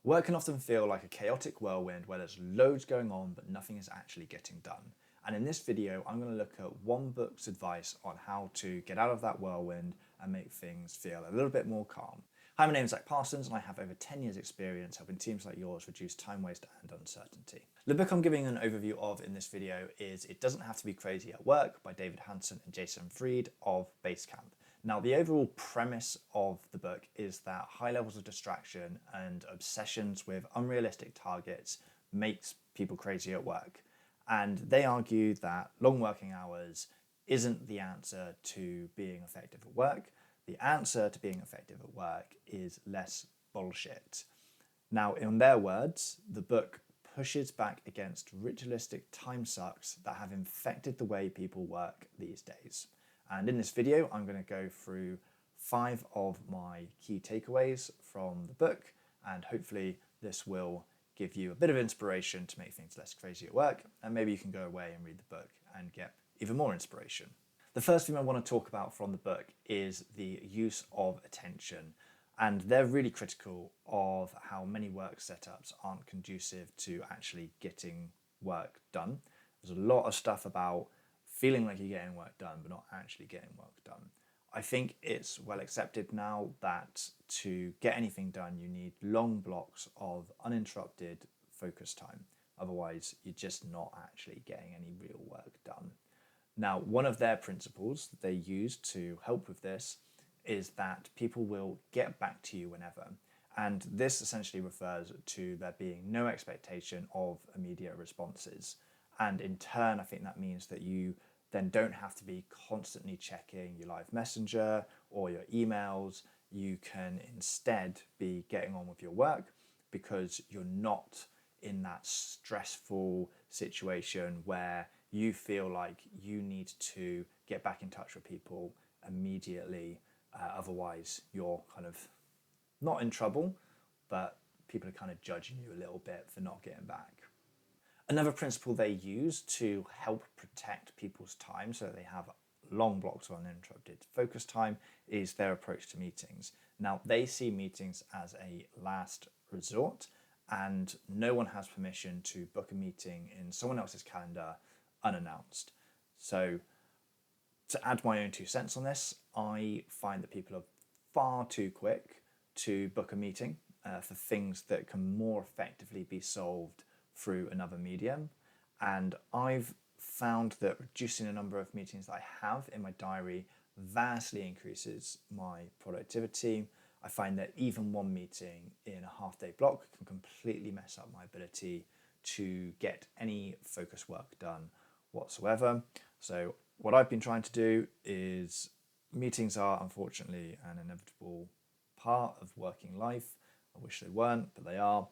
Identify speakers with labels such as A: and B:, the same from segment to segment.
A: Work can often feel like a chaotic whirlwind where there's loads going on but nothing is actually getting done. And in this video, I'm going to look at one book's advice on how to get out of that whirlwind and make things feel a little bit more calm. Hi, my name is Zach Parsons and I have over 10 years experience helping teams like yours reduce time waste and uncertainty. The book I'm giving an overview of in this video is It Doesn't Have to Be Crazy at Work by David Hansson and Jason Fried of Basecamp. Now, the overall premise of the book is that high levels of distraction and obsessions with unrealistic targets makes people crazy at work. And they argue that long working hours isn't the answer to being effective at work. The answer to being effective at work is less bullshit. Now, in their words, the book pushes back against ritualistic time sucks that have infected the way people work these days. And in this video, I'm going to go through 5 of my key takeaways from the book, and hopefully this will give you a bit of inspiration to make things less crazy at work, and maybe you can go away and read the book and get even more inspiration. The first thing I want to talk about from the book is the use of attention, and they're really critical of how many work setups aren't conducive to actually getting work done. There's a lot of stuff about feeling like you're getting work done, but not actually getting work done. I think it's well accepted now that to get anything done, you need long blocks of uninterrupted focus time. Otherwise, you're just not actually getting any real work done. Now, one of their principles that they use to help with this is that people will get back to you whenever. And this essentially refers to there being no expectation of immediate responses. And in turn, I think that means that you then don't have to be constantly checking your live messenger or your emails. You can instead be getting on with your work because you're not in that stressful situation where you feel like you need to get back in touch with people immediately. Otherwise, you're kind of not in trouble, but people are kind of judging you a little bit for not getting back. Another principle they use to help protect people's time so that they have long blocks of uninterrupted focus time is their approach to meetings. Now, they see meetings as a last resort, and no one has permission to book a meeting in someone else's calendar unannounced. So to add my own 2 cents on this, I find that people are far too quick to book a meeting for things that can more effectively be solved through another medium. And I've found that reducing the number of meetings that I have in my diary vastly increases my productivity. I find that even one meeting in a half-day block can completely mess up my ability to get any focus work done whatsoever. So what I've been trying to do is, meetings are unfortunately an inevitable part of working life. I wish they weren't, but they are.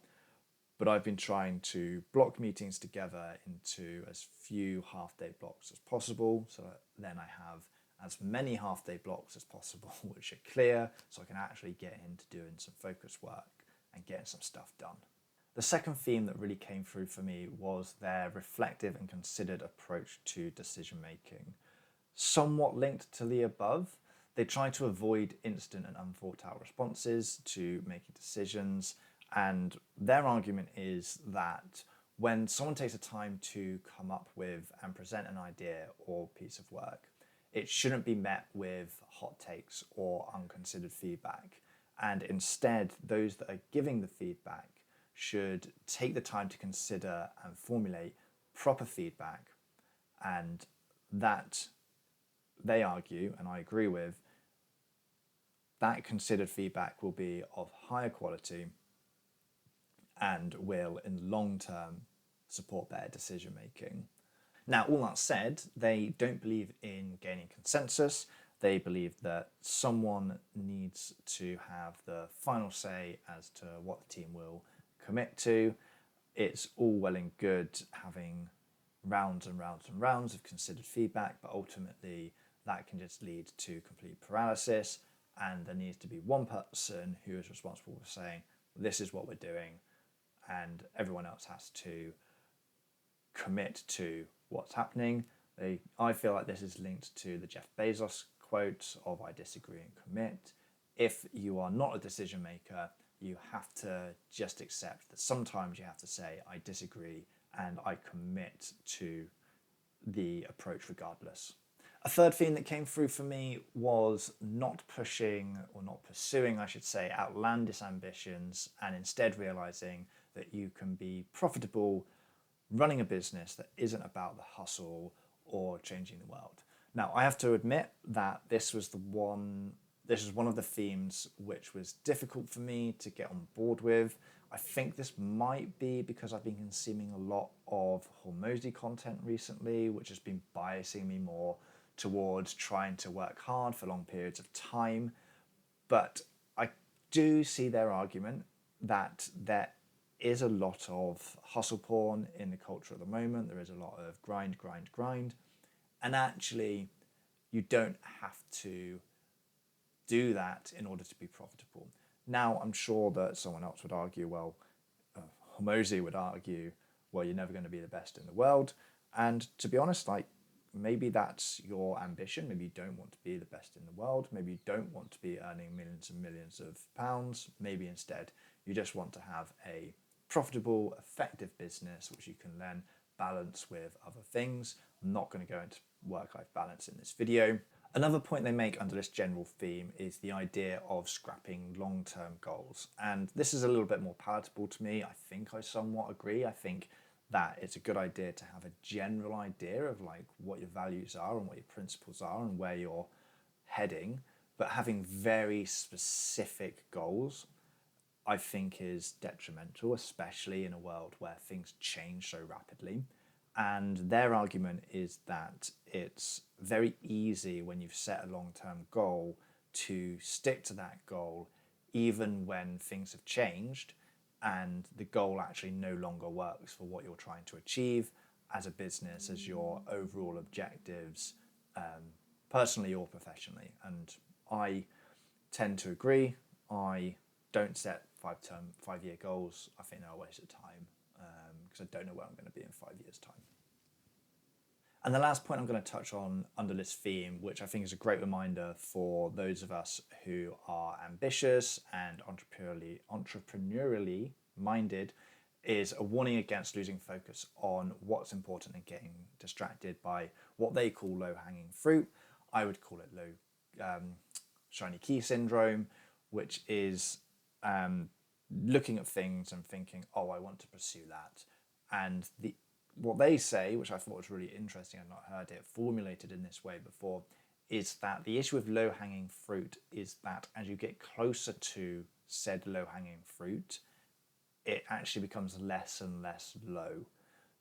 A: But I've been trying to block meetings together into as few half-day blocks as possible, so that then I have as many half-day blocks as possible which are clear, so I can actually get into doing some focus work and getting some stuff done. The second theme that really came through for me was their reflective and considered approach to decision making. Somewhat linked to the above, they try to avoid instant and unthought out responses to making decisions. And their argument is that when someone takes the time to come up with and present an idea or piece of work, it shouldn't be met with hot takes or unconsidered feedback. And instead, those that are giving the feedback should take the time to consider and formulate proper feedback. And that, they argue, and I agree with, that considered feedback will be of higher quality and will, in the long term, support better decision making. Now, all that said, they don't believe in gaining consensus. They believe that someone needs to have the final say as to what the team will commit to. It's all well and good having rounds and rounds and rounds of considered feedback, but ultimately that can just lead to complete paralysis, and there needs to be one person who is responsible for saying, this is what we're doing, and everyone else has to commit to what's happening. I feel like this is linked to the Jeff Bezos quote of "I disagree and commit." If you are not a decision maker, you have to just accept that sometimes you have to say, I disagree, and I commit to the approach regardless. A third theme that came through for me was not pushing, or not pursuing, I should say, outlandish ambitions, and instead realizing that you can be profitable running a business that isn't about the hustle or changing the world. Now, I have to admit that this was one of the themes which was difficult for me to get on board with. I think this might be because I've been consuming a lot of Hormozy content recently, which has been biasing me more towards trying to work hard for long periods of time. But I do see their argument that there is a lot of hustle porn in the culture at the moment. There is a lot of grind, grind, grind. And actually, you don't have to do that in order to be profitable. Now, I'm sure that someone else would argue, well, Hormozy would argue, well, you're never going to be the best in the world. And to be honest, like, maybe that's your ambition. Maybe you don't want to be the best in the world. Maybe you don't want to be earning millions and millions of pounds. Maybe instead, you just want to have a profitable, effective business, which you can then balance with other things. I'm not going to go into work-life balance in this video. Another point they make under this general theme is the idea of scrapping long-term goals. And this is a little bit more palatable to me. I think I somewhat agree. I think that it's a good idea to have a general idea of like what your values are and what your principles are and where you're heading. But having very specific goals, I think, is detrimental, especially in a world where things change so rapidly. And their argument is that it's very easy when you've set a long-term goal to stick to that goal, even when things have changed and the goal actually no longer works for what you're trying to achieve as a business, as your overall objectives, personally or professionally. And I tend to agree. I don't set 5-year goals. I think they're a waste of time because I don't know where I'm going to be in 5 years' time. And the last point I'm going to touch on under this theme, which I think is a great reminder for those of us who are ambitious and entrepreneurially minded, is a warning against losing focus on what's important and getting distracted by what they call low-hanging fruit. I would call it shiny key syndrome, which is looking at things and thinking, oh, I want to pursue that. And what they say, which I thought was really interesting, I've not heard it formulated in this way before, is that the issue with low-hanging fruit is that as you get closer to said low-hanging fruit, it actually becomes less and less low.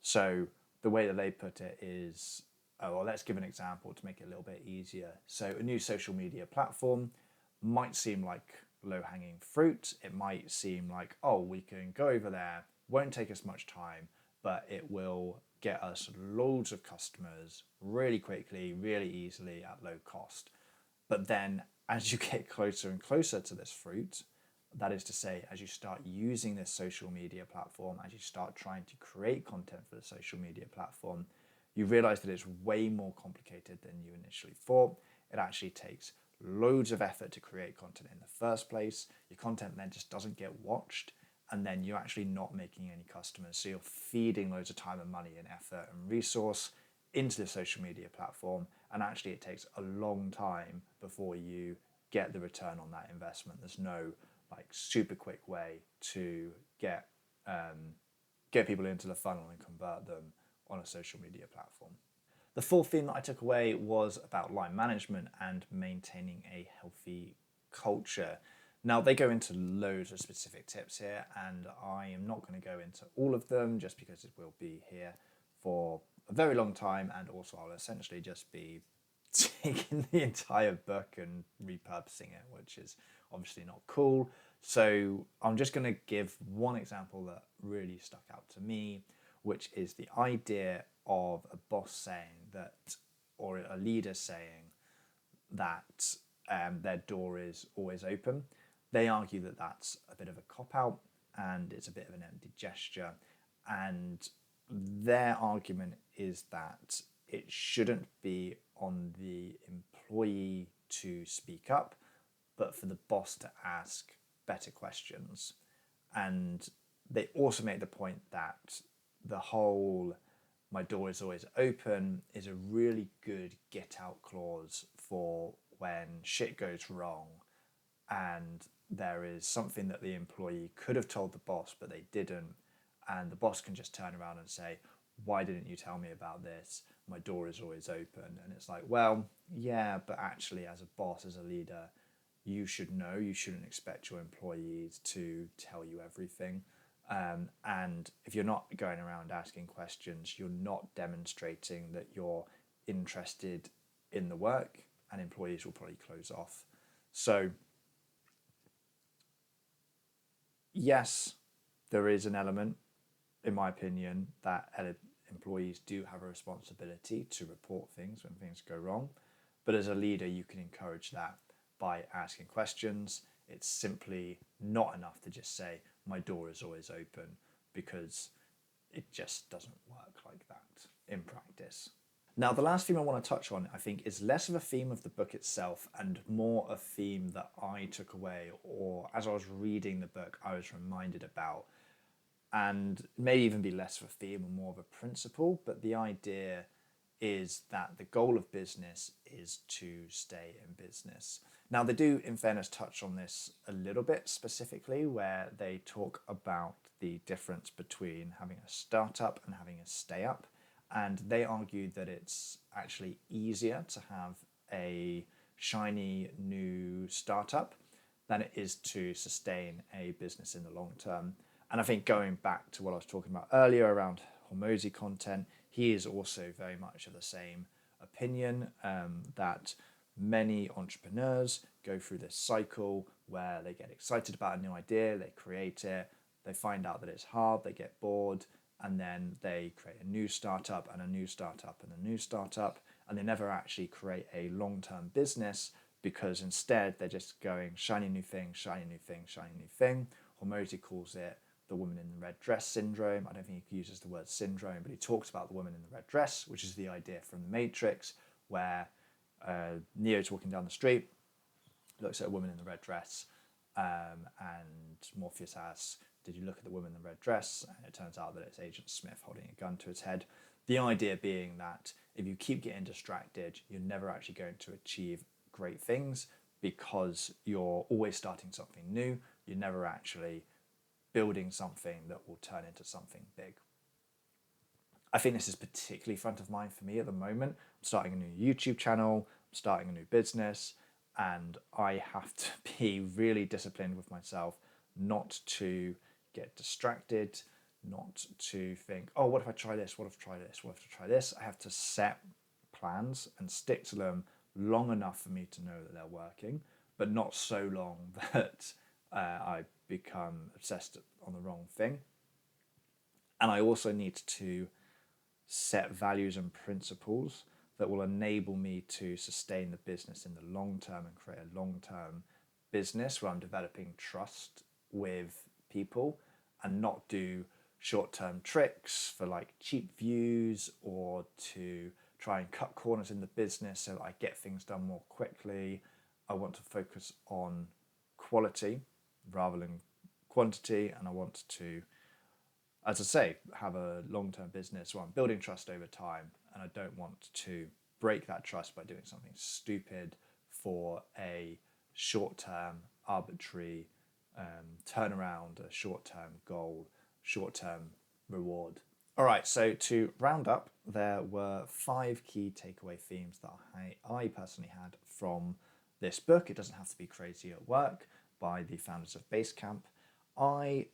A: So the way that they put it is, let's give an example to make it a little bit easier. So a new social media platform might seem like low-hanging fruit. It might seem like, oh, we can go over there, won't take us much time, but it will get us loads of customers really quickly, really easily at low cost. But then as you get closer and closer to this fruit, that is to say, as you start using this social media platform, as you start trying to create content for the social media platform, you realize that it's way more complicated than you initially thought. It actually takes loads of effort to create content in the first place. Your content then just doesn't get watched, and then you're actually not making any customers. So you're feeding loads of time and money and effort and resource into the social media platform, and actually it takes a long time before you get the return on that investment. There's no like super quick way to get people into the funnel and convert them on a social media platform. The fourth theme that I took away was about line management and maintaining a healthy culture. Now, they go into loads of specific tips here, and I am not going to go into all of them just because it will be here for a very long time, and also I'll essentially just be taking the entire book and repurposing it, which is obviously not cool. So I'm just going to give one example that really stuck out to me, which is the idea of a boss saying that, or a leader saying that their door is always open. They argue that that's a bit of a cop-out and it's a bit of an empty gesture. And their argument is that it shouldn't be on the employee to speak up, but for the boss to ask, better questions. And they also make the point that the whole "my door is always open" is a really good get out clause for when shit goes wrong and there is something that the employee could have told the boss but they didn't, and the boss can just turn around and say, "Why didn't you tell me about this? My door is always open." And it's like, well, yeah, but actually as a boss, as a leader, you should know. You shouldn't expect your employees to tell you everything. And if you're not going around asking questions, you're not demonstrating that you're interested in the work, and employees will probably close off. So yes, there is an element, in my opinion, that employees do have a responsibility to report things when things go wrong. But as a leader, you can encourage that by asking questions. It's simply not enough to just say, "My door is always open," because it just doesn't work like that in practice. Now, the last theme I want to touch on, I think, is less of a theme of the book itself and more a theme that I took away, or as I was reading the book, I was reminded about. And may even be less of a theme and more of a principle, but the idea is that the goal of business is to stay in business. Now, they do, in fairness, touch on this a little bit specifically, where they talk about the difference between having a startup and having a stay up. And they argue that it's actually easier to have a shiny new startup than it is to sustain a business in the long term. And I think going back to what I was talking about earlier around Hormozy content, he is also very much of the same opinion, that many entrepreneurs go through this cycle where they get excited about a new idea, they create it, they find out that it's hard, they get bored, and then they create a new startup and a new startup and a new startup, and they never actually create a long-term business because instead they're just going shiny new thing, shiny new thing, shiny new thing. Hormozy calls it the woman in the red dress syndrome. I don't think he uses the word syndrome, but he talks about the woman in the red dress, which is the idea from the Matrix, where Neo's walking down the street, looks at a woman in the red dress, and Morpheus asks, "Did you look at the woman in the red dress?" And it turns out that it's Agent Smith holding a gun to his head. The idea being that if you keep getting distracted, you're never actually going to achieve great things because you're always starting something new. You're never actually building something that will turn into something big. I think this is particularly front of mind for me at the moment. I'm starting a new YouTube channel, I'm starting a new business, and I have to be really disciplined with myself not to get distracted, not to think, "Oh, what if I try this? What if I try this? What if I try this?" I have to set plans and stick to them long enough for me to know that they're working, but not so long that I become obsessed on the wrong thing. And I also need to set values and principles that will enable me to sustain the business in the long term and create a long-term business where I'm developing trust with people and not do short-term tricks for like cheap views or to try and cut corners in the business so that I get things done more quickly. I want to focus on quality rather than quantity, and I want to, as I say, have a long-term business where I'm building trust over time, and I don't want to break that trust by doing something stupid for a short-term arbitrary turnaround, a short-term goal, short-term reward. All right, so to round up, there were 5 key takeaway themes that I personally had from this book. It doesn't have to be Crazy at Work by the founders of Basecamp. I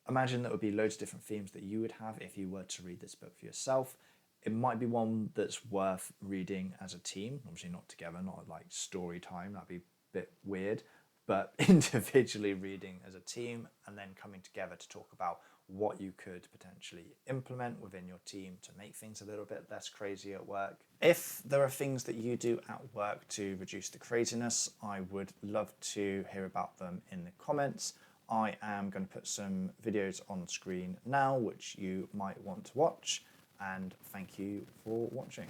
A: imagine there would be loads of different themes that you would have if you were to read this book for yourself. It might be one that's worth reading as a team, obviously not together, not like story time, that'd be a bit weird, but individually reading as a team and then coming together to talk about what you could potentially implement within your team to make things a little bit less crazy at work. If there are things that you do at work to reduce the craziness, I would love to hear about them in the comments. I am going to put some videos on screen now, which you might want to watch, and thank you for watching.